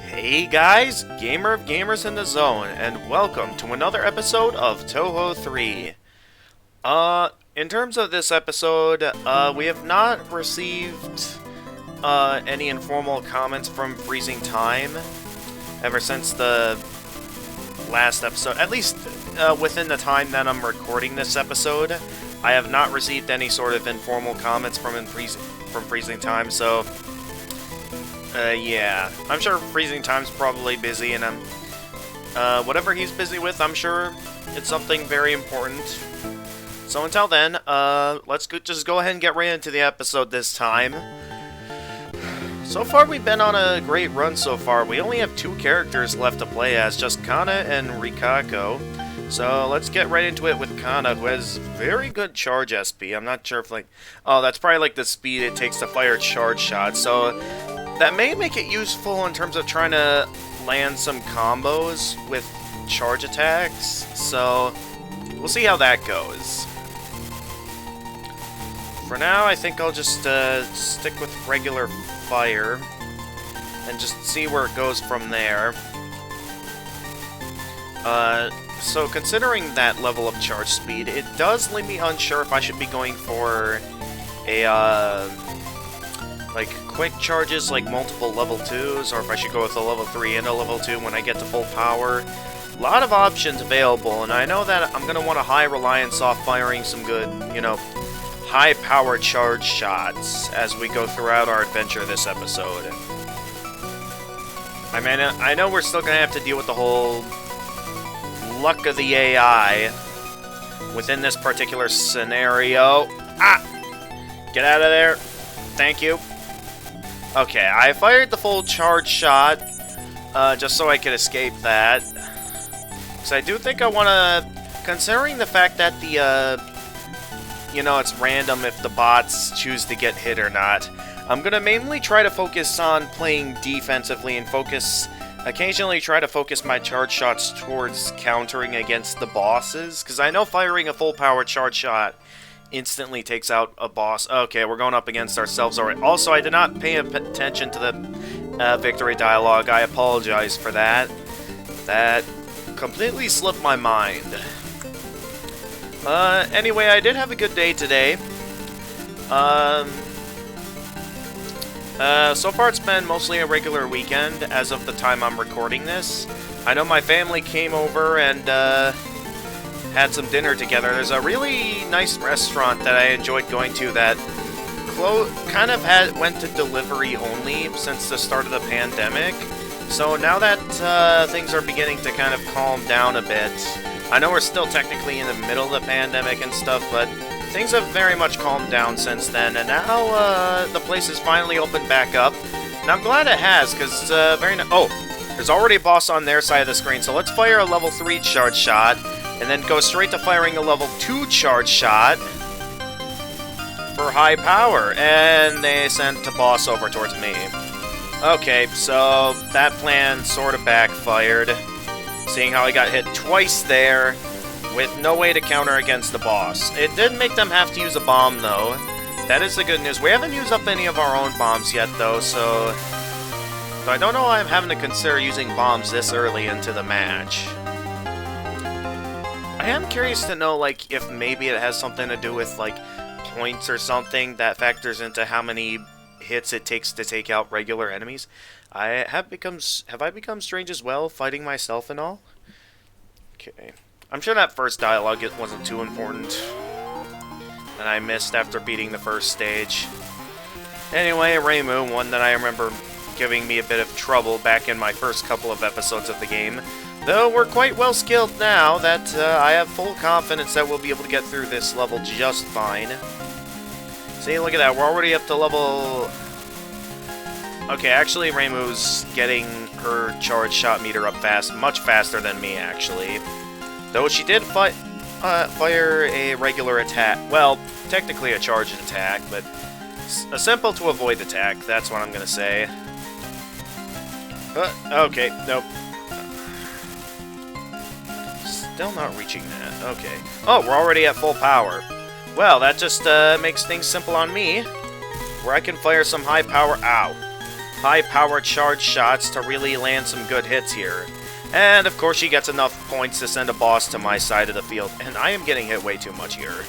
Hey guys, Gamer of Gamers in the Zone, and welcome to another episode of Touhou 3. In terms of this episode, we have not received, any informal comments from Freezing Time ever since the last episode. At least, within the time that I'm recording this episode, I have not received any sort of informal comments from Freezing Time, so... yeah. I'm sure Freezing Time's probably busy, and whatever he's busy with, I'm sure it's something very important. So until then, let's just go ahead and get right into the episode this time. So far, we've been on a great run so far. We only have 2 characters left to play as, just Kana and Rikako. So let's get right into it with Kana, who has very good charge SP. I'm not sure if, oh, that's probably like the speed it takes to fire charge shots. So that may make it useful in terms of trying to land some combos with charge attacks, so we'll see how that goes. For now, I think I'll just stick with regular fire and just see where it goes from there. So considering that level of charge speed, it does leave me unsure if I should be going for a, like, quick charges, like multiple level 2s, or if I should go with a level 3 and a level 2 when I get to full power. A lot of options available, and I know that I'm going to want a high reliance off firing some good, you know, high-power charge shots as we go throughout our adventure this episode. I mean, I know we're still going to have to deal with the whole luck of the AI within this particular scenario. Ah! Get out of there. Thank you. Okay, I fired the full charge shot, just so I could escape that. Because I do think I want to, considering the fact that the, you know, it's random if the bots choose to get hit or not, I'm going to mainly try to focus on playing defensively and occasionally try to focus my charge shots towards countering against the bosses. Because I know firing a full power charge shot instantly takes out a boss. Okay, we're going up against ourselves already. Also, I did not pay attention to the victory dialogue. I apologize for that. That completely slipped my mind. Anyway, I did have a good day today. So far it's been mostly a regular weekend as of the time I'm recording this. I know my family came over and, had some dinner together. There's a really nice restaurant that I enjoyed going to that kind of went to delivery only since the start of the pandemic. So now that things are beginning to kind of calm down a bit, I know we're still technically in the middle of the pandemic and stuff, but things have very much calmed down since then, and now the place has finally opened back up. And I'm glad it has, because oh, there's already a boss on their side of the screen, so let's fire a level 3 charge shot, and then go straight to firing a level 2 charge shot for high power. And they sent the boss over towards me. Okay, so that plan sort of backfired, seeing how I got hit twice there with no way to counter against the boss. It did make them have to use a bomb, though. That is the good news. We haven't used up any of our own bombs yet, though, so I don't know why I'm having to consider using bombs this early into the match. I am curious to know, like, if maybe it has something to do with, like, points or something that factors into how many hits it takes to take out regular enemies. Have I become strange as well, fighting myself and all? Okay. I'm sure that first dialogue wasn't too important that I missed after beating the first stage. Anyway, Reimu, one that I remember giving me a bit of trouble back in my first couple of episodes of the game. Though we're quite well skilled now that I have full confidence that we'll be able to get through this level just fine. See, look at that, we're already up to level... Okay, actually Reimu's getting her charge shot meter up much faster than me, actually. Though she did fire a regular attack. Well, technically a charged attack, but a simple to avoid attack, that's what I'm gonna say. Okay, nope. Still not reaching that. Okay. Oh, we're already at full power. Well, that just makes things simple on me, where I can fire some high power. Ow. high-power charge shots to really land some good hits here. And, of course, she gets enough points to send a boss to my side of the field. And I am getting hit way too much here.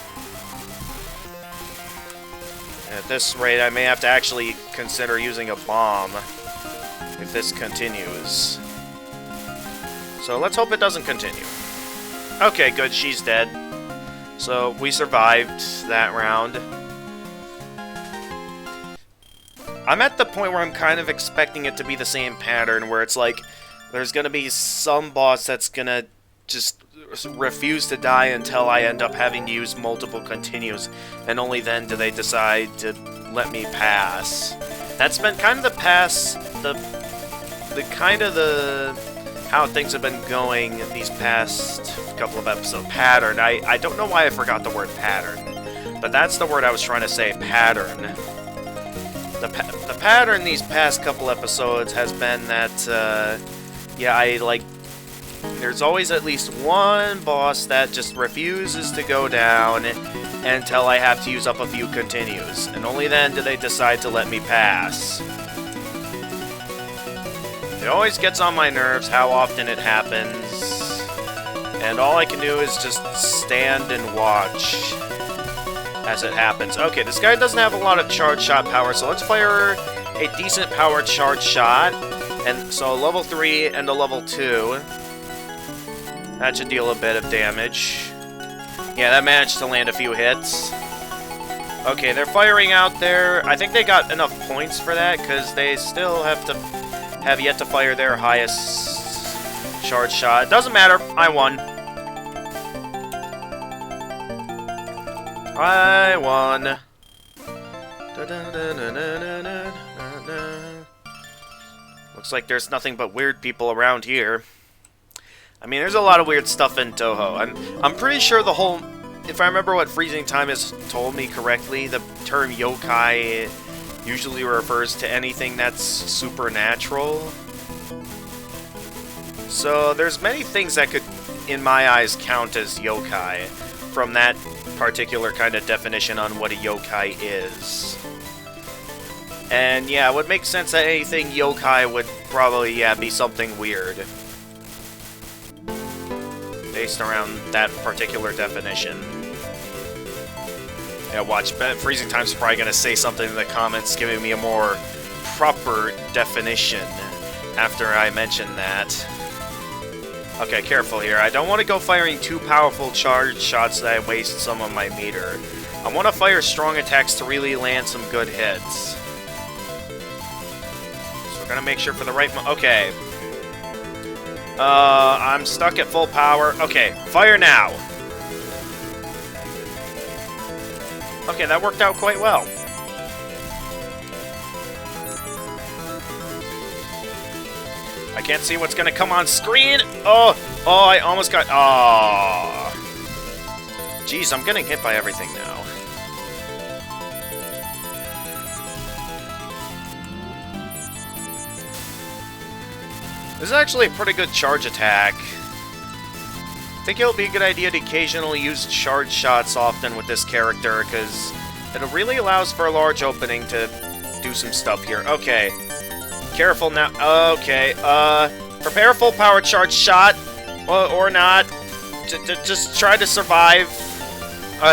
At this rate, I may have to actually consider using a bomb if this continues. So let's hope it doesn't continue. Okay, good, she's dead. So we survived that round. I'm at the point where I'm kind of expecting it to be the same pattern, where it's like, there's gonna be some boss that's gonna just refuse to die until I end up having to use multiple continues, and only then do they decide to let me pass. That's been kind of the how things have been going these past couple of episodes. Pattern. I don't know why I forgot the word pattern, but that's the word I was trying to say, pattern. The pattern these past couple episodes has been that, yeah, there's always at least one boss that just refuses to go down until I have to use up a few continues, and only then do they decide to let me pass. It always gets on my nerves how often it happens, and all I can do is just stand and watch as it happens. Okay, this guy doesn't have a lot of charge shot power, so let's fire a decent power charge shot. And so level 3 and a level 2. That should deal a bit of damage. Yeah, that managed to land a few hits. Okay, they're firing out there. I think they got enough points for that, because they still have yet to fire their highest charge shot. Doesn't matter, I won. I won. Looks like there's nothing but weird people around here. I mean, there's a lot of weird stuff in Touhou. I'm pretty sure the whole... If I remember what Freezing Time has told me correctly, the term yokai usually refers to anything that's supernatural. So there's many things that could, in my eyes, count as yokai from that particular kind of definition on what a yokai is. And yeah, it would make sense that anything yokai would probably, yeah, be something weird. Based around that particular definition. Yeah, watch, Freezing Time's probably gonna say something in the comments giving me a more proper definition after I mention that. Okay, careful here. I don't want to go firing too powerful charge shots that I waste some of my meter. I want to fire strong attacks to really land some good hits. So we're gonna make sure for the right okay. I'm stuck at full power. Okay, fire now. Okay, that worked out quite well. I can't see what's gonna come on screen. Oh, I almost got... Oh. Jeez, I'm getting hit by everything now. This is actually a pretty good charge attack. I think it'll be a good idea to occasionally use charge shots often with this character, because it really allows for a large opening to do some stuff here. Okay. Careful now. Okay. Prepare full power charge shot. Or not. Just try to survive.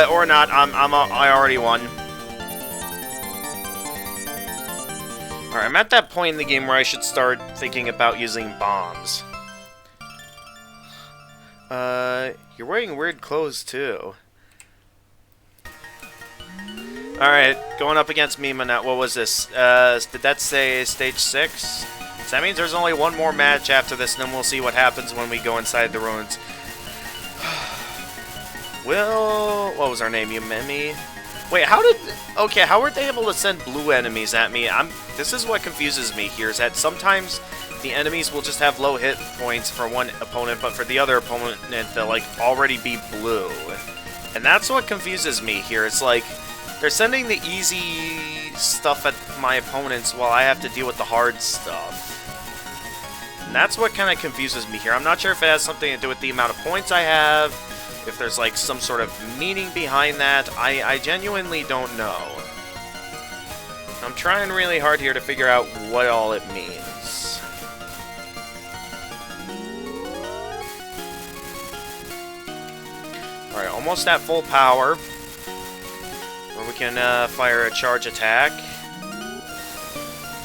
Or not. I already won. Alright, I'm at that point in the game where I should start thinking about using bombs. You're wearing weird clothes, too. Alright, going up against Mima now. What was this? Did that say stage 6? So that means there's only one more match after this, and then we'll see what happens when we go inside the ruins. Well, what was our name? Yumemi? Wait, how did... Okay, how were they able to send blue enemies at me? This is what confuses me here, is that sometimes the enemies will just have low hit points for one opponent, but for the other opponent, they'll, like, already be blue. And that's what confuses me here. It's like, they're sending the easy stuff at my opponents while I have to deal with the hard stuff. And that's what kind of confuses me here. I'm not sure if it has something to do with the amount of points I have, if there's, like, some sort of meaning behind that. I genuinely don't know. I'm trying really hard here to figure out what all it means. Alright, almost at full power. Where we can fire a charge attack.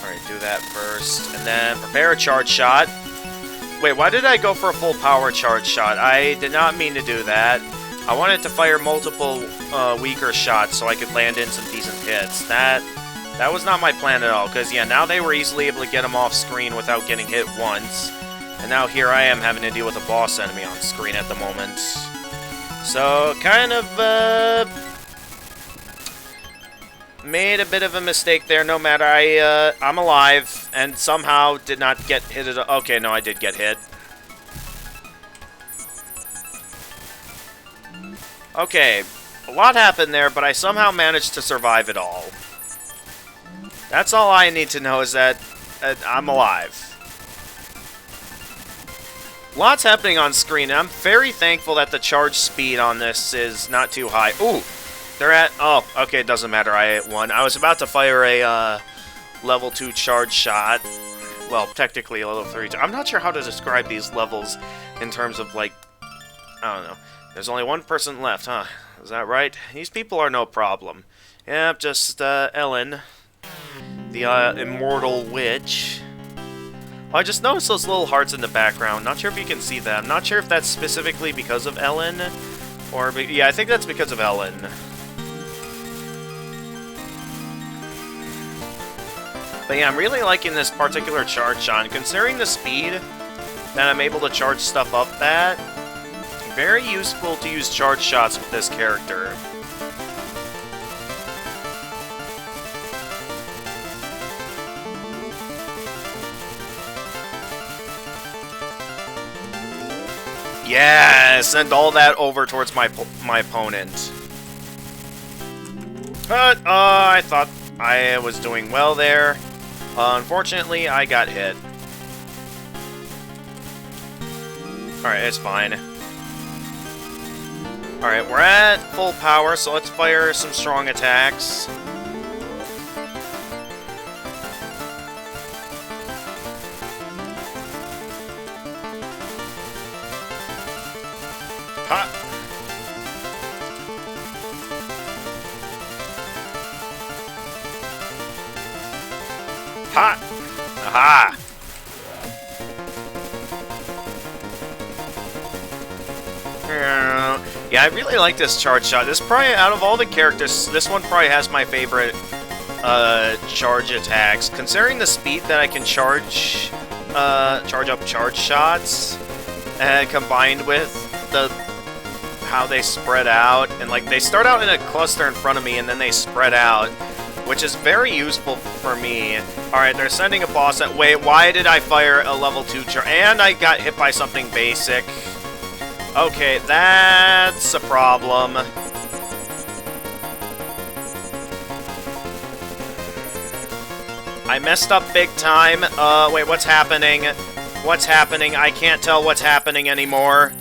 Alright, do that first. And then prepare a charge shot. Wait, why did I go for a full power charge shot? I did not mean to do that. I wanted to fire multiple weaker shots so I could land in some decent hits. That was not my plan at all, because, yeah, now they were easily able to get him off screen without getting hit once. And now here I am having to deal with a boss enemy on screen at the moment. So, kind of, made a bit of a mistake there. No matter, I'm alive, and somehow did not get hit at all. Okay, no, I did get hit. Okay, a lot happened there, but I somehow managed to survive it all. That's all I need to know, is that I'm alive. Lots happening on screen, and I'm very thankful that the charge speed on this is not too high. Ooh! They're at... Oh, okay, it doesn't matter. I hit one. I was about to fire a level 2 charge shot. Well, technically a level 3. I'm not sure how to describe these levels in terms of, like... I don't know. There's only one person left, huh? Is that right? These people are no problem. Yep, just Ellen, the immortal witch. Oh, I just noticed those little hearts in the background. Not sure if you can see them. Not sure if that's specifically because of Ellen, or... Yeah, I think that's because of Ellen. But yeah, I'm really liking this particular charge shot. Considering the speed that I'm able to charge stuff up at, very useful to use charge shots with this character. Yeah, send all that over towards my opponent. But, I thought I was doing well there. Unfortunately, I got hit. Alright, it's fine. Alright, we're at full power, so let's fire some strong attacks. Ha! Ha! Aha! Yeah, I really like this charge shot. This probably, out of all the characters, this one probably has my favorite charge attacks. Considering the speed that I can charge up charge shots, combined with how they spread out, and like they start out in a cluster in front of me and then they spread out, which is very useful for me. Alright, they're sending a boss at... Wait, why did I fire a level 2 charge? And I got hit by something basic. Okay, that's a problem. I messed up big time. Wait, what's happening? What's happening? I can't tell what's happening anymore.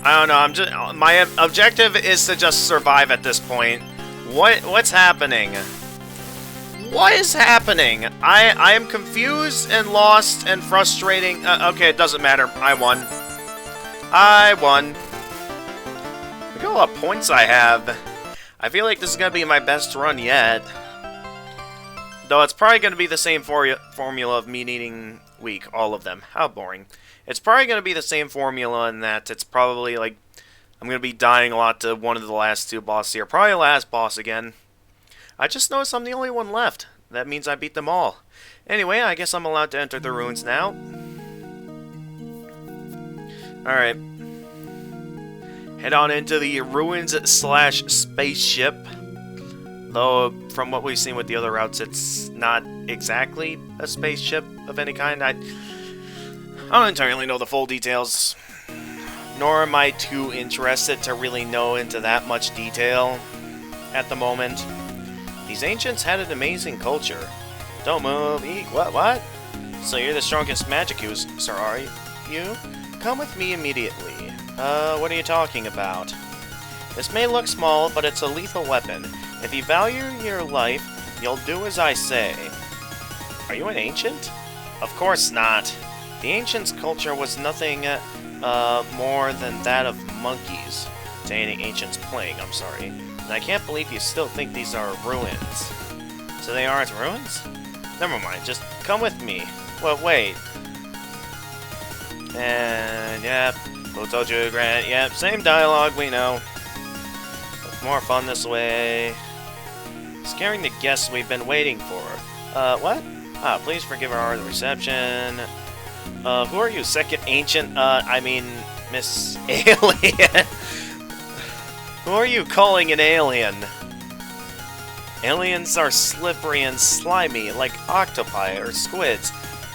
I don't know, I'm just... My objective is to just survive at this point. What's happening? What is happening? I am confused and lost and frustrating. Okay, it doesn't matter. I won. I won. Look at all the points I have. I feel like this is going to be my best run yet. Though it's probably going to be the same formula of me needing weak, all of them. How boring. It's probably going to be the same formula in that it's probably like... I'm going to be dying a lot to one of the last two bosses here. Probably last boss again. I just noticed I'm the only one left. That means I beat them all. Anyway, I guess I'm allowed to enter the ruins now. Alright. Head on into the ruins/spaceship. Though, from what we've seen with the other routes, it's not exactly a spaceship of any kind. I don't entirely know the full details. Nor am I too interested to really know into that much detail at the moment. These ancients had an amazing culture. Don't move, eat, what? So you're the strongest magic user, are you? Come with me immediately. What are you talking about? This may look small, but it's a lethal weapon. If you value your life, you'll do as I say. Are you an ancient? Of course not. The ancients' culture was nothing more than that of monkeys. To any ancients playing, I'm sorry. And I can't believe you still think these are ruins. So they aren't ruins? Never mind, just come with me. Well, wait. And, yep, who told you, Grant? Yep, same dialogue, we know. But more fun this way. Scaring the guests we've been waiting for. What? Ah, please forgive our reception. Who are you, second ancient? I mean, Miss Alien. Who are you calling an alien? Aliens are slippery and slimy, like octopi or squids.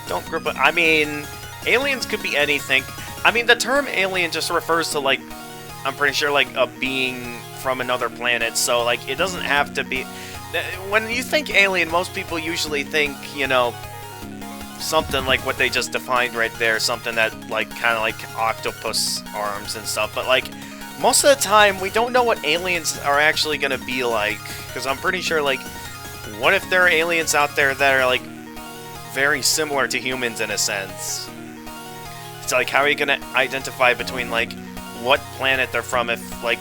Don't grip it. I mean, aliens could be anything. I mean, the term alien just refers to, like, I'm pretty sure, like, a being from another planet, so, like, it doesn't have to be... When you think alien, most people usually think, you know, something like what they just defined right there, something that, like, kind of like octopus arms and stuff, but, like, most of the time, we don't know what aliens are actually going to be like, because I'm pretty sure, like, what if there are aliens out there that are, like, very similar to humans in a sense? It's like, how are you going to identify between, like, what planet they're from if, like,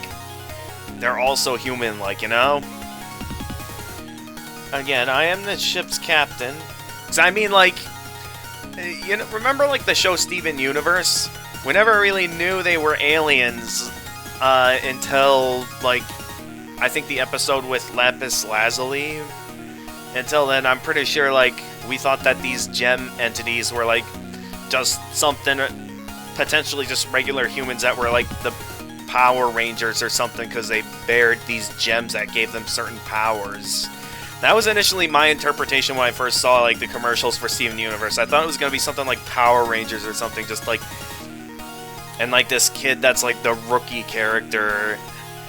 they're also human, like, you know? Again, I am the ship's captain. 'Cause I mean, like, you know, remember, like, the show Steven Universe? We never really knew they were aliens until, like, I think the episode with Lapis Lazuli. Until then, I'm pretty sure, like, we thought that these gem entities were, like, just something, potentially just regular humans that were, like, the Power Rangers or something, because they bared these gems that gave them certain powers. That was initially my interpretation when I first saw, like, the commercials for Steven Universe. I thought it was going to be something like Power Rangers or something, just, like... And, like, this kid that's, like, the rookie character.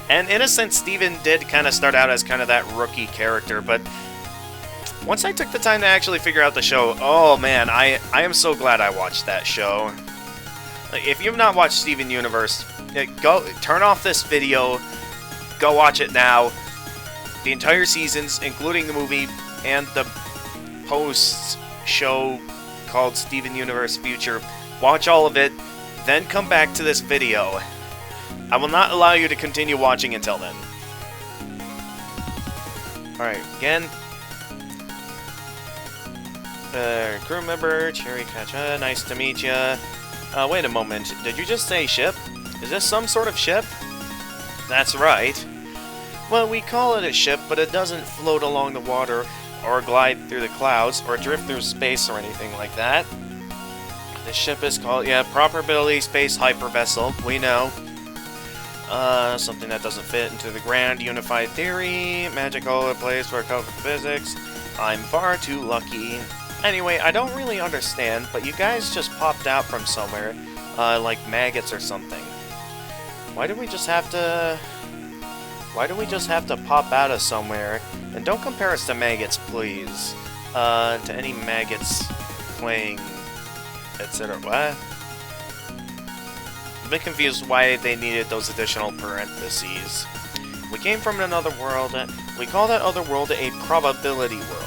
And in a sense, Steven did kind of start out as kind of that rookie character, but... Once I took the time to actually figure out the show, oh man, I am so glad I watched that show. Like, if you've not watched Steven Universe, go turn off this video, go watch it now. The entire seasons, including the movie and the post-show called Steven Universe Future. Watch all of it, then come back to this video. I will not allow you to continue watching until then. Alright, again. Crew member, Cherry Kacha, nice to meet ya. Wait a moment, did you just say ship? Is this some sort of ship? That's right. Well, we call it a ship, but it doesn't float along the water, or glide through the clouds, or drift through space or anything like that. The ship is called, yeah, proper ability space hypervessel, we know. Something that doesn't fit into the grand unified theory, magical place for cover physics. I'm far too lucky. Anyway, I don't really understand, but you guys just popped out from somewhere, like maggots or something. Why do we just have to pop out of somewhere? And don't compare us to maggots, please. To any maggots playing, etc. What? I'm a bit confused why they needed those additional parentheses. We came from another world. We call that other world a probability world.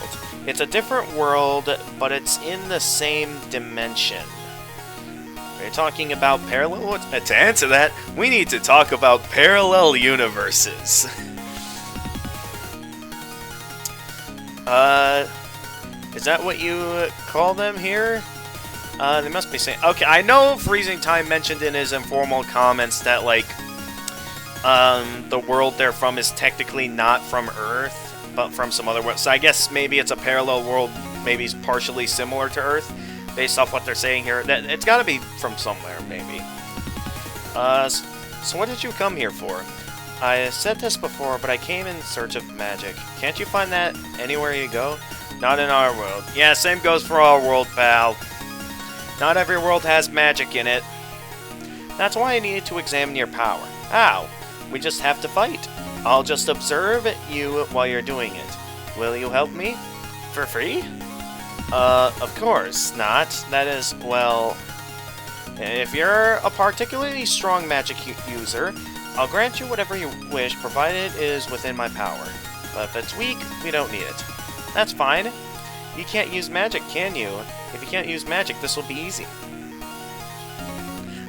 It's a different world, but it's in the same dimension. Are you talking about parallel? To answer that, we need to talk about parallel universes. Is that what you call them here? They must be saying... Okay, I know Freezing Time mentioned in his informal comments that, like, the world they're from is technically not from Earth, but from some other world. So I guess maybe it's a parallel world, maybe it's partially similar to Earth, based off what they're saying here. It's gotta be from somewhere, maybe. So what did you come here for? I said this before, but I came in search of magic. Can't you find that anywhere you go? Not in our world. Yeah, same goes for our world, pal. Not every world has magic in it. That's why I needed to examine your power. How? We just have to fight. I'll just observe you while you're doing it. Will you help me? For free? Of course not. That is, well... If you're a particularly strong magic user, I'll grant you whatever you wish, provided it is within my power. But if it's weak, we don't need it. That's fine. You can't use magic, can you? If you can't use magic, this will be easy.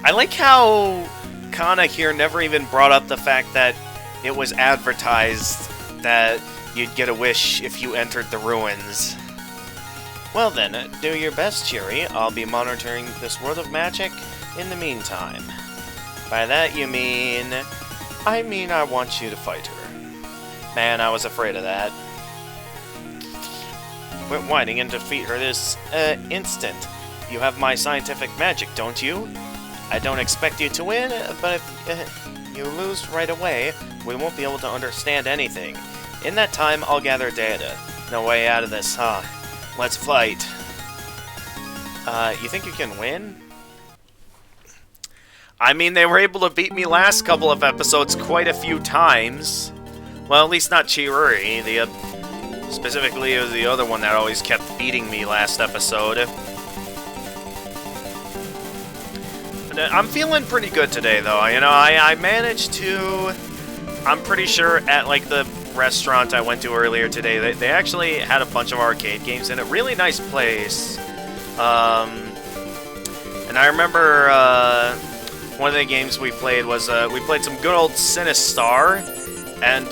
I like how Kana here never even brought up the fact that it was advertised that you'd get a wish if you entered the ruins. Well then, do your best, Chiri. I'll be monitoring this world of magic in the meantime. By that you mean... I want you to fight her. Man, I was afraid of that. Quit whining and defeat her this, instant. You have my scientific magic, don't you? I don't expect you to win, but if you lose right away, we won't be able to understand anything. In that time, I'll gather data. No way out of this, huh? Let's fight. You think you can win? I mean, they were able to beat me last couple of episodes quite a few times. Well, at least not Chiruri. Specifically, it was the other one that always kept beating me last episode. But, I'm feeling pretty good today, though. You know, I managed to... I'm pretty sure at, like, the restaurant I went to earlier today, they actually had a bunch of arcade games in a really nice place. And I remember one of the games we played was we played some good old Sinistar, and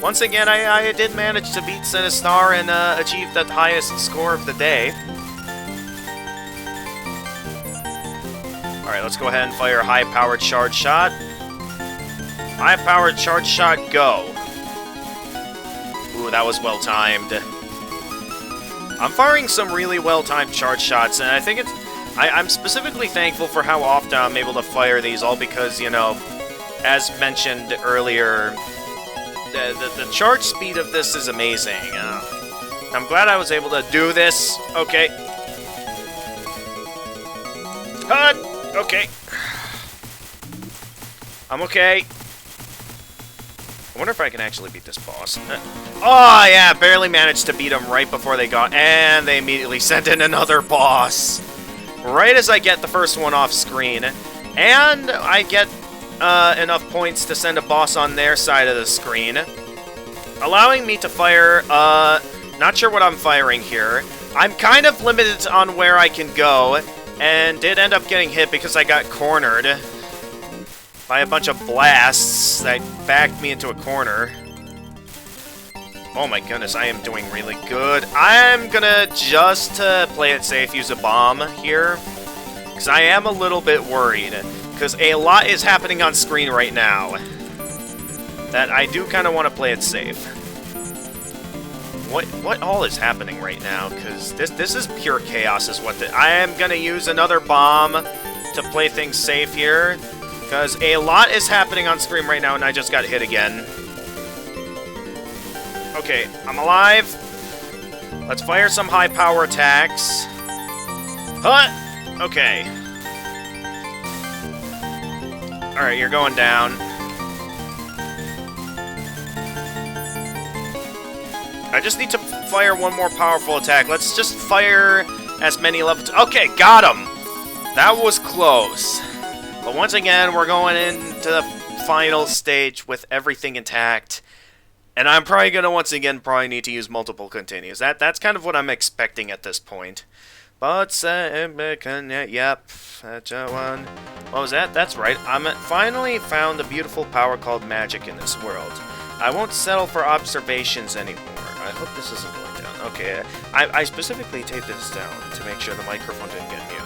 once again I did manage to beat Sinistar and achieve the highest score of the day. Alright, let's go ahead and fire high-powered charge shot. High-powered charge shot, go. Ooh, that was well-timed. I'm firing some really well-timed charge shots, and I think it's... I'm specifically thankful for how often I'm able to fire these, all because, you know, as mentioned earlier, the charge speed of this is amazing. I'm glad I was able to do this. Okay. Okay. I'm okay. I wonder if I can actually beat this boss. Oh, yeah, barely managed to beat him right before they got... And they immediately sent in another boss. Right as I get the first one off screen. And I get enough points to send a boss on their side of the screen. Allowing me to fire... not sure what I'm firing here. I'm kind of limited on where I can go. And did end up getting hit because I got cornered by a bunch of blasts that backed me into a corner. Oh my goodness, I am doing really good. I'm gonna just play it safe, use a bomb here, because I am a little bit worried, because a lot is happening on screen right now that I do kind of want to play it safe. What all is happening right now? Because this is pure chaos is what I am gonna use another bomb to play things safe here. Because a lot is happening on screen right now, and I just got hit again. Okay, I'm alive. Let's fire some high-power attacks. Okay. Alright, you're going down. I just need to fire one more powerful attack. Let's just fire as many levels... Okay, got him! That was close. But once again, we're going into the final stage with everything intact. And I'm probably going to, once again, probably need to use multiple continues. That's kind of what I'm expecting at this point. But, yep, that's one. What was that? That's right. I'm finally found a beautiful power called magic in this world. I won't settle for observations anymore. I hope this isn't going down. Okay, I specifically taped this down to make sure the microphone didn't get muted.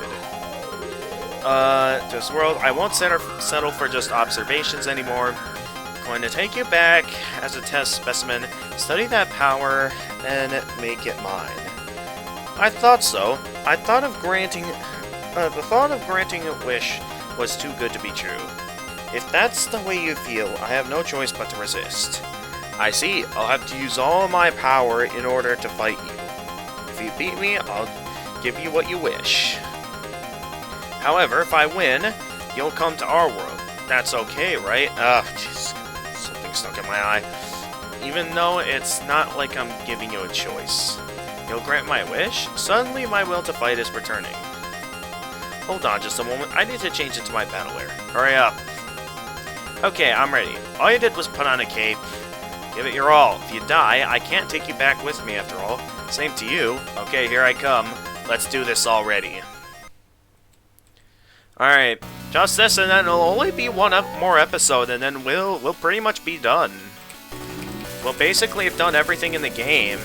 This world, I won't settle for just observations anymore. I'm going to take you back as a test specimen, study that power, and make it mine. I thought so. I thought of granting... the thought of granting a wish was too good to be true. If that's the way you feel, I have no choice but to resist. I see. I'll have to use all my power in order to fight you. If you beat me, I'll give you what you wish. However, if I win, you'll come to our world. That's okay, right? Ugh, jeez. Something stuck in my eye. Even though it's not like I'm giving you a choice. You'll grant my wish? Suddenly my will to fight is returning. Hold on just a moment. I need to change into my battle wear. Hurry up. Okay, I'm ready. All you did was put on a cape. Give it your all. If you die, I can't take you back with me after all. Same to you. Okay, here I come. Let's do this already. Alright, just this, and then it'll only be one more episode, and then we'll pretty much be done. We'll basically have done everything in the game.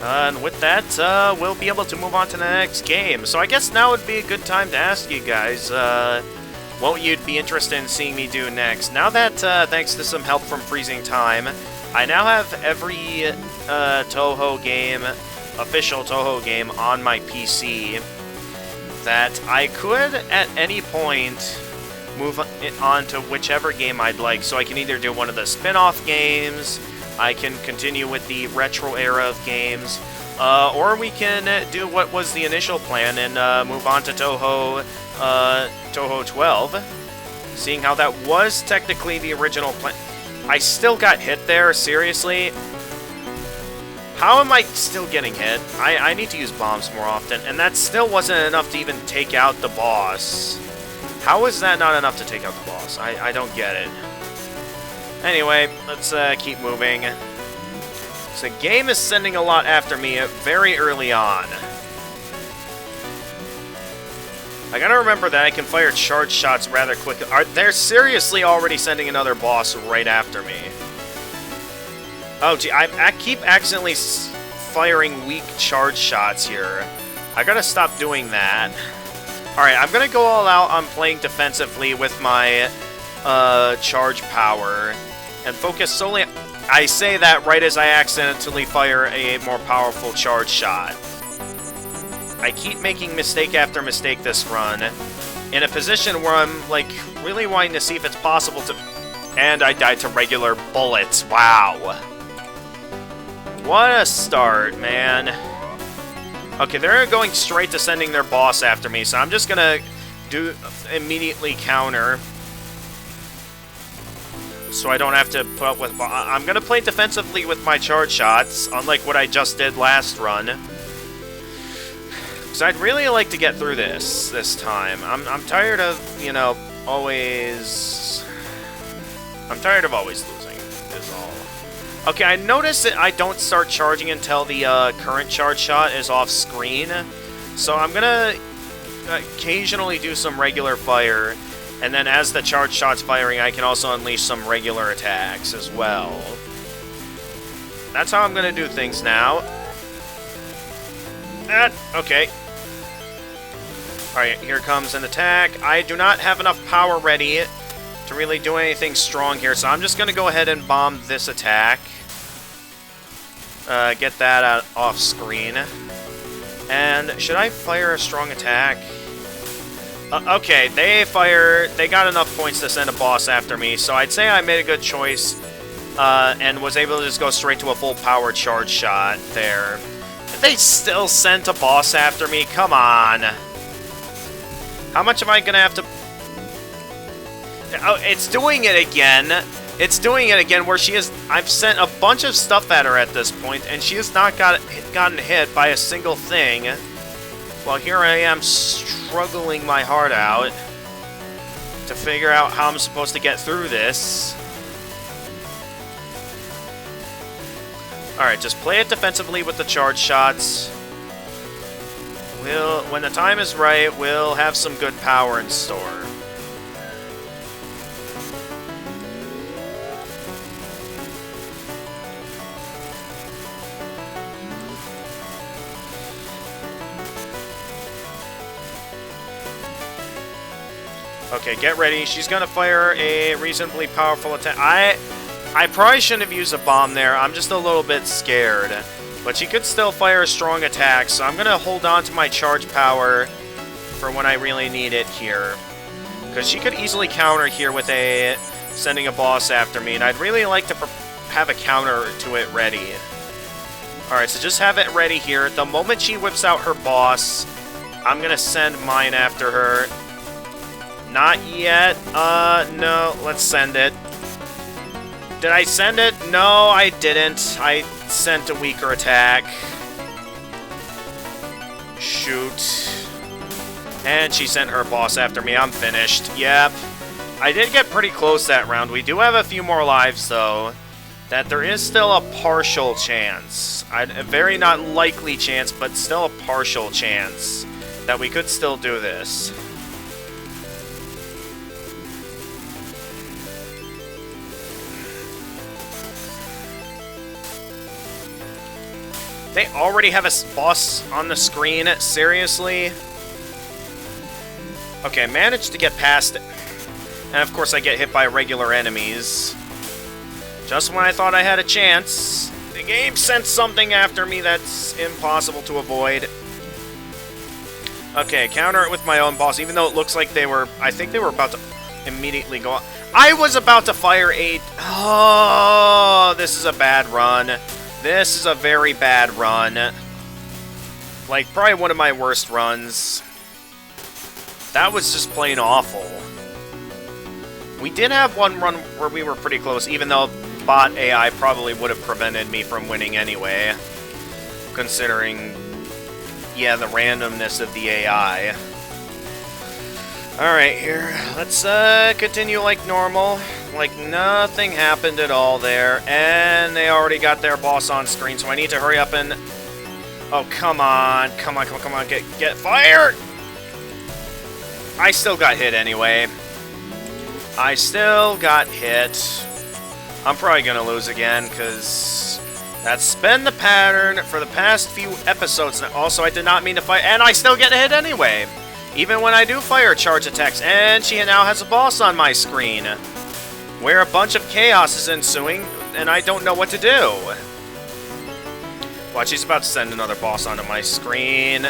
And with that, we'll be able to move on to the next game. So I guess now would be a good time to ask you guys, what you'd be interested in seeing me do next. Now that, thanks to some help from Freezing Time, I now have every Touhou game, official Touhou game, on my PC that I could, at any point, move on to whichever game I'd like. So I can either do one of the spin-off games, I can continue with the retro era of games, or we can do what was the initial plan and move on to Touhou 12, seeing how that was technically the original plan. I still got hit there, seriously? How am I still getting hit? I need to use bombs more often, and that still wasn't enough to even take out the boss. How is that not enough to take out the boss? I don't get it. Anyway, let's keep moving. So the game is sending a lot after me very early on. I gotta remember that I can fire charge shots rather quickly. They're seriously already sending another boss right after me. Oh, gee, I keep accidentally firing weak charge shots here. I gotta stop doing that. Alright, I'm gonna go all out on playing defensively with my charge power and focus solely. I say that right as I accidentally fire a more powerful charge shot. I keep making mistake after mistake this run, in a position where I'm, like, really wanting to see if it's possible to... And I died to regular bullets. Wow. What a start, man. Okay, they're going straight to sending their boss after me, so I'm just gonna immediately counter, so I don't have to put up with... I'm gonna play defensively with my charge shots, unlike what I just did last run. Because I'd really like to get through this time. I'm tired of, you know, always... I'm tired of always losing, is all. Okay, I noticed that I don't start charging until the current charge shot is off screen. So I'm gonna occasionally do some regular fire, and then as the charge shot's firing, I can also unleash some regular attacks as well. That's how I'm gonna do things now. Okay. Alright, here comes an attack. I do not have enough power ready to really do anything strong here, so I'm just gonna go ahead and bomb this attack. Get that off screen. And should I fire a strong attack? Okay, they got enough points to send a boss after me, so I'd say I made a good choice, and was able to just go straight to a full power charge shot there. They still sent a boss after me? Come on. How much am I gonna have to... Oh, it's doing it again. It's doing it again where she has... I've sent a bunch of stuff at her at this point, and she has not gotten hit by a single thing. Well, here I am struggling my heart out to figure out how I'm supposed to get through this. Alright, just play it defensively with the charge shots. When the time is right, we'll have some good power in store. Okay, get ready. She's gonna fire a reasonably powerful attack. I probably shouldn't have used a bomb there. I'm just a little bit scared. But she could still fire a strong attack, so I'm gonna hold on to my charge power for when I really need it here. Because she could easily counter here with sending a boss after me, and I'd really like to have a counter to it ready. Alright, so just have it ready here. The moment she whips out her boss, I'm gonna send mine after her. Not yet. No, let's send it. Did I send it? No, I didn't. I sent a weaker attack. Shoot. And she sent her boss after me. I'm finished. Yep. I did get pretty close that round. We do have a few more lives, though. That there is still a partial chance. A very not likely chance, but still a partial chance that we could still do this. They already have a boss on the screen? Seriously? Okay, managed to get past it. And of course I get hit by regular enemies. Just when I thought I had a chance, the game sent something after me that's impossible to avoid. Okay, counter it with my own boss, even though it looks like they were... I think they were about to immediately go... I was about to fire a... Oh, this is a bad run. This is a very bad run. Like, probably one of my worst runs. That was just plain awful. We did have one run where we were pretty close, even though bot AI probably would have prevented me from winning anyway. Considering, yeah, the randomness of the AI. Alright, here. Let's continue like normal. Like nothing happened at all there. And they already got their boss on screen, so I need to hurry up and... Oh, come on. Come on, come on, come on. Get fired! I still got hit anyway. I still got hit. I'm probably gonna lose again, because that's been the pattern for the past few episodes. Also, I did not mean to fight, and I still get hit anyway. Even when I do fire charge attacks, and she now has a boss on my screen, where a bunch of chaos is ensuing, and I don't know what to do. Watch, she's about to send another boss onto my screen.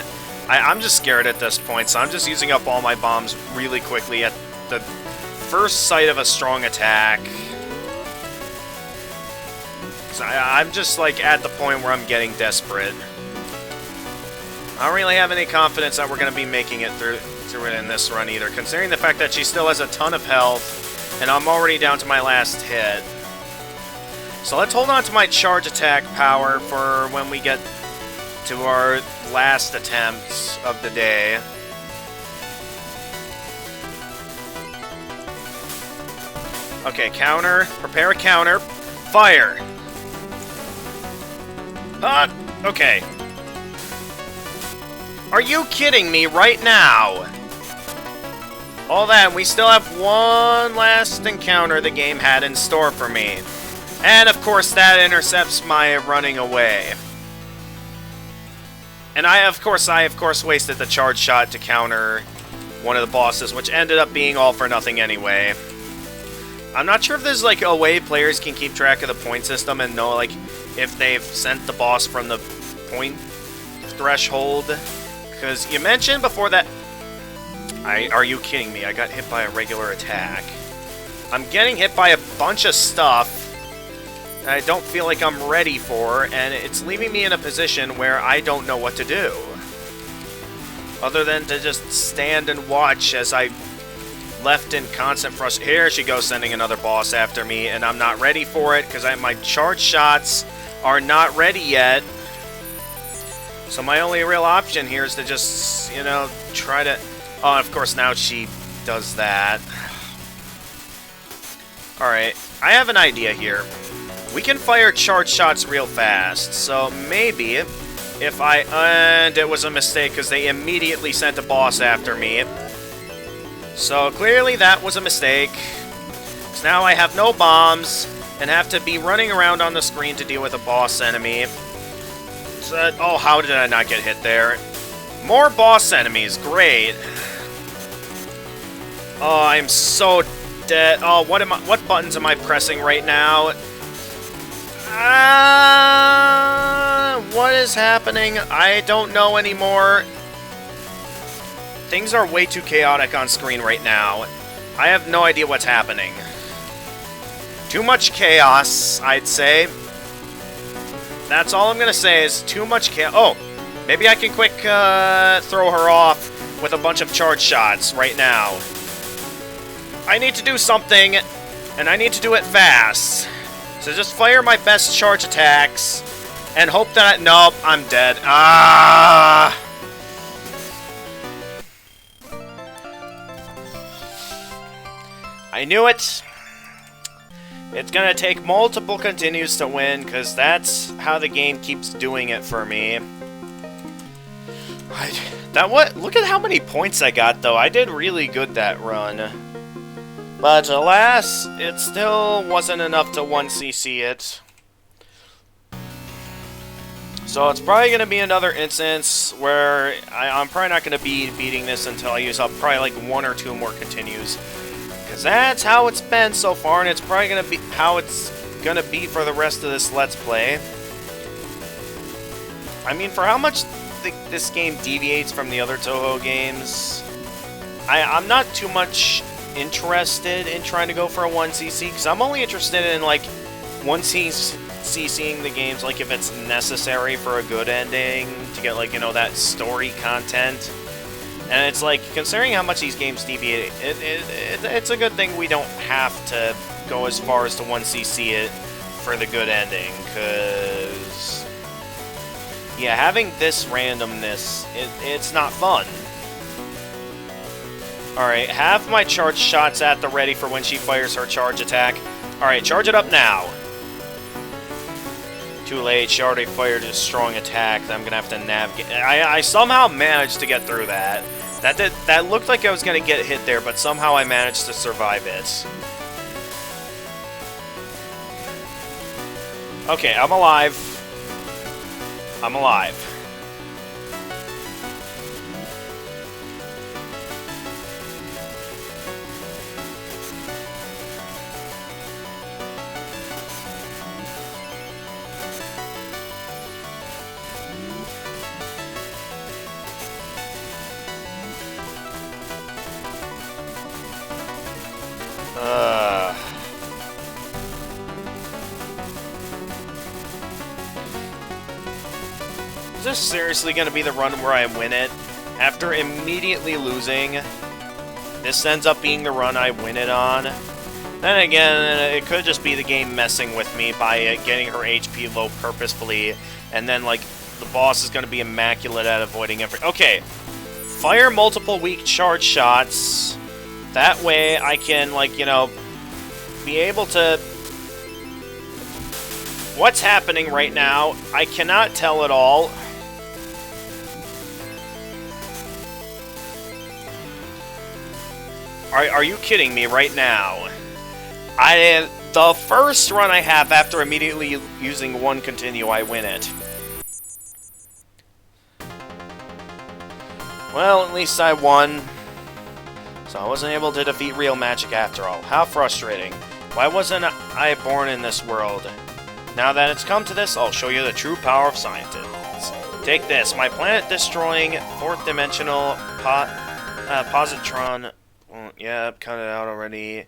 I'm just scared at this point, so I'm just using up all my bombs really quickly at the first sight of a strong attack. So I'm just, like, at the point where I'm getting desperate. I don't really have any confidence that we're going to be making it through it in this run either, considering the fact that she still has a ton of health, and I'm already down to my last hit. So let's hold on to my charge attack power for when we get to our last attempt of the day. Okay, counter. Prepare a counter. Fire! Okay. Are you kidding me right now? All that, we still have one last encounter the game had in store for me. And of course that intercepts my running away. And I of course wasted the charge shot to counter one of the bosses, which ended up being all for nothing anyway. I'm not sure if there's like a way players can keep track of the point system and know like if they've sent the boss from the point threshold. Because you mentioned before that... Are you kidding me? I got hit by a regular attack. I'm getting hit by a bunch of stuff that I don't feel like I'm ready for, and it's leaving me in a position where I don't know what to do. Other than to just stand and watch as I left in constant frustration. Here she goes, sending another boss after me, and I'm not ready for it because my charge shots are not ready yet. So my only real option here is to just, you know, try to... Oh, of course, now she does that. Alright, I have an idea here. We can fire charge shots real fast, so maybe if I... And it was a mistake because they immediately sent a boss after me. So clearly that was a mistake. So now I have no bombs and have to be running around on the screen to deal with a boss enemy. So, oh, how did I not get hit there? More boss enemies, great. Oh, I'm so dead. Oh, what buttons am I pressing right now? What is happening? I don't know anymore. Things are way too chaotic on screen right now. I have no idea what's happening. Too much chaos, I'd say. That's all I'm gonna say is too much chaos. Oh, maybe I can quick throw her off with a bunch of charge shots right now. I need to do something, and I need to do it fast. So just fire my best charge attacks, and hope that nope, I'm dead. Ah! I knew it! It's gonna take multiple continues to win, because that's how the game keeps doing it for me. Look at how many points I got, though. I did really good that run. But alas, it still wasn't enough to 1cc it. So it's probably going to be another instance where I'm probably not going to be beating this until I use up probably like 1 or 2 more continues. Because that's how it's been so far, and it's probably going to be how it's going to be for the rest of this Let's Play. I mean, for how much this game deviates from the other Touhou games, I'm not too much interested in trying to go for a 1cc, because I'm only interested in, like, 1cc'ing the games, like, if it's necessary for a good ending, to get, like, you know, that story content. And it's like, considering how much these games deviate, it's a good thing we don't have to go as far as to 1cc it for the good ending, because... yeah, having this randomness, it's not fun. Alright, have my charge shots at the ready for when she fires her charge attack. Alright, charge it up now. Too late, she already fired a strong attack. I'm gonna have to navigate. I somehow managed to get through that. That looked like I was gonna get hit there, but somehow I managed to survive it. Okay, I'm alive. I'm alive. Is this seriously going to be the run where I win it? After immediately losing, this ends up being the run I win it on? Then again, it could just be the game messing with me by getting her HP low purposefully, and then, like, the boss is going to be immaculate at avoiding every... Okay, fire multiple weak charge shots. That way I can, like, you know, be able to... What's happening right now? I cannot tell at all. Are you kidding me right now? The first run I have after immediately using 1 continue, I win it. Well, at least I won. So I wasn't able to defeat real magic after all. How frustrating. Why wasn't I born in this world? Now that it's come to this, I'll show you the true power of scientists. Take this, my planet-destroying, 4th-dimensional positron... Yep, cut it out already.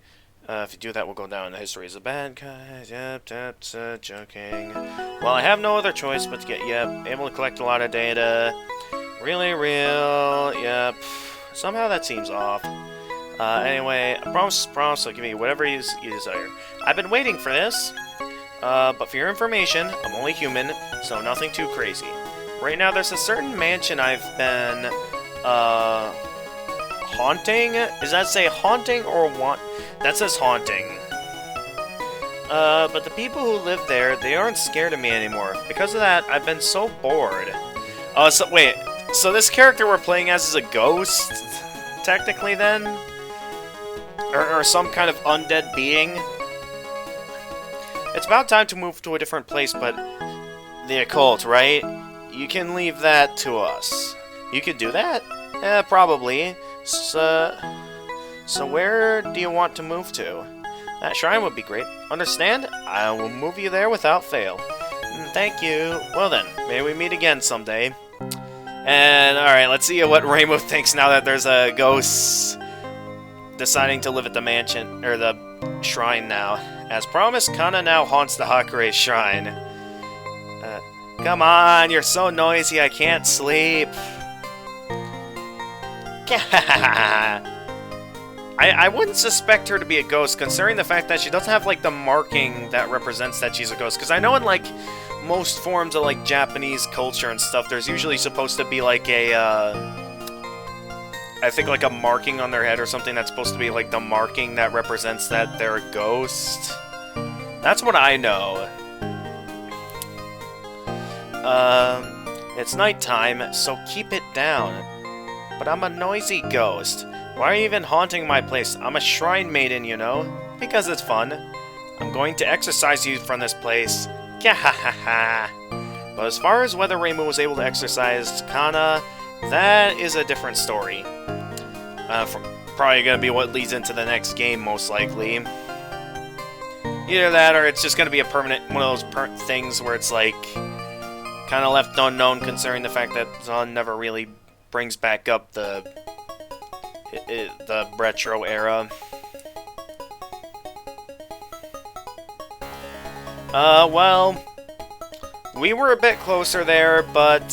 If you do that, we'll go down in the history as a bad guy. Yep, that's joking. Well, I have no other choice but to get, able to collect a lot of data. Really real, yep. Somehow that seems off. Anyway, I promise, I'll give you whatever you desire. I've been waiting for this. But for your information, I'm only human, so nothing too crazy. Right now, there's a certain mansion I've been, haunting? Does that say haunting or want? That says haunting. But the people who live there, they aren't scared of me anymore. Because of that, I've been so bored. So, wait. So this character we're playing as is a ghost? Technically, then? Or some kind of undead being? It's about time to move to a different place, but... the occult, right? You can leave that to us. You could do that? Probably. So where do you want to move to? That shrine would be great. Understand? I will move you there without fail. Thank you. Well then, may we meet again someday. And, alright, let's see what Rainbow thinks now that there's a ghost deciding to live at the mansion, or the shrine now. As promised, Kana now haunts the Hakure shrine. Come on, you're so noisy, I can't sleep. I wouldn't suspect her to be a ghost, considering the fact that she doesn't have, like, the marking that represents that she's a ghost. Because I know in, like, most forms of, like, Japanese culture and stuff, there's usually supposed to be, like, a, I think, like, a marking on their head or something that's supposed to be, like, the marking that represents that they're a ghost. That's what I know. It's nighttime, so keep it down. But I'm a noisy ghost. Why are you even haunting my place? I'm a shrine maiden, you know? Because it's fun. I'm going to exorcise you from this place. Gahahaha. But as far as whether Reimu was able to exorcise Kana, that is a different story. Probably gonna be what leads into the next game, most likely. Either that, or it's just gonna be a permanent, one of those things where it's like, kind of left unknown, considering the fact that Zon never really brings back up the retro era. Well, we were a bit closer there, but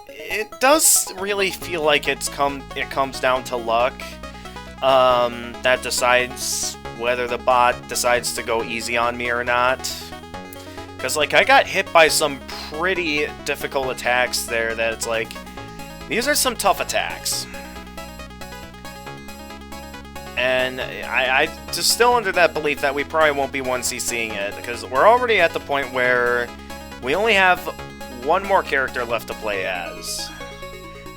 it does really feel like it comes down to luck. That decides whether the bot decides to go easy on me or not. Because, like, I got hit by some pretty difficult attacks there that it's like, these are some tough attacks. And I just still under that belief that we probably won't be 1CCing it, because we're already at the point where we only have one more character left to play as.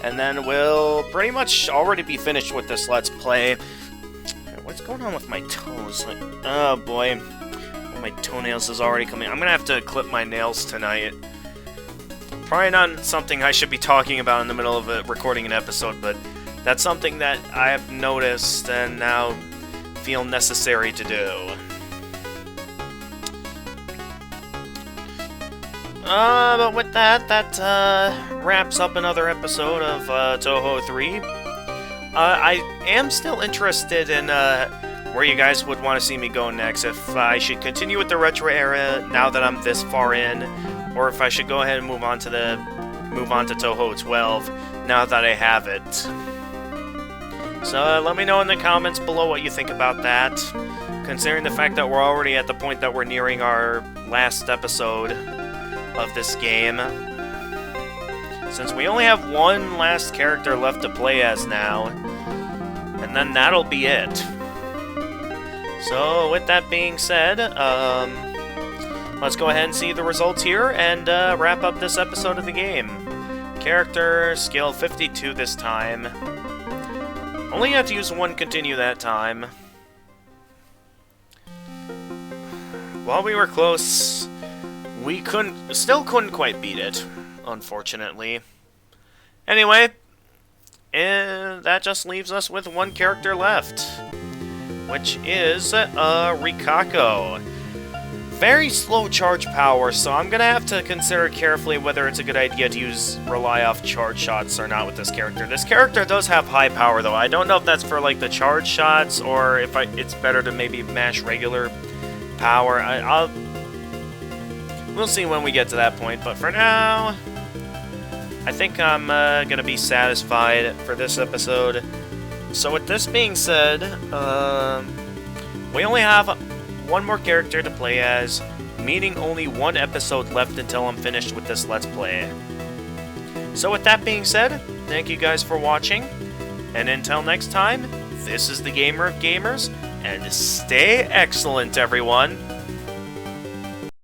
And then we'll pretty much already be finished with this Let's Play. What's going on with my toes? Like, oh boy. My toenails is already coming. I'm gonna have to clip my nails tonight. Probably not something I should be talking about in the middle of recording an episode, but that's something that I have noticed and now feel necessary to do. But with that, wraps up another episode of Touhou 3. I am still interested in where you guys would want to see me go next. If I should continue with the retro era now that I'm this far in, or if I should go ahead and move on to Touhou 12 now that I have it. So let me know in the comments below what you think about that, considering the fact that we're already at the point that we're nearing our last episode of this game. Since we only have one last character left to play as now, and then that'll be it. So with that being said, let's go ahead and see the results here and wrap up this episode of the game. Character, skill 52 this time. Only had to use one continue that time. While we were close, we still couldn't quite beat it, unfortunately. Anyway, and that just leaves us with one character left, which is Rikako. Very slow charge power, so I'm gonna have to consider carefully whether it's a good idea to rely off charge shots or not with this character. This character does have high power, though. I don't know if that's for like the charge shots or if it's better to maybe mash regular power. We'll see when we get to that point, but for now, I think I'm gonna be satisfied for this episode. So with this being said, we only have one more character to play as, meaning only one episode left until I'm finished with this Let's Play. So with that being said, thank you guys for watching, and until next time, this is the Gamer of Gamers, and stay excellent, everyone!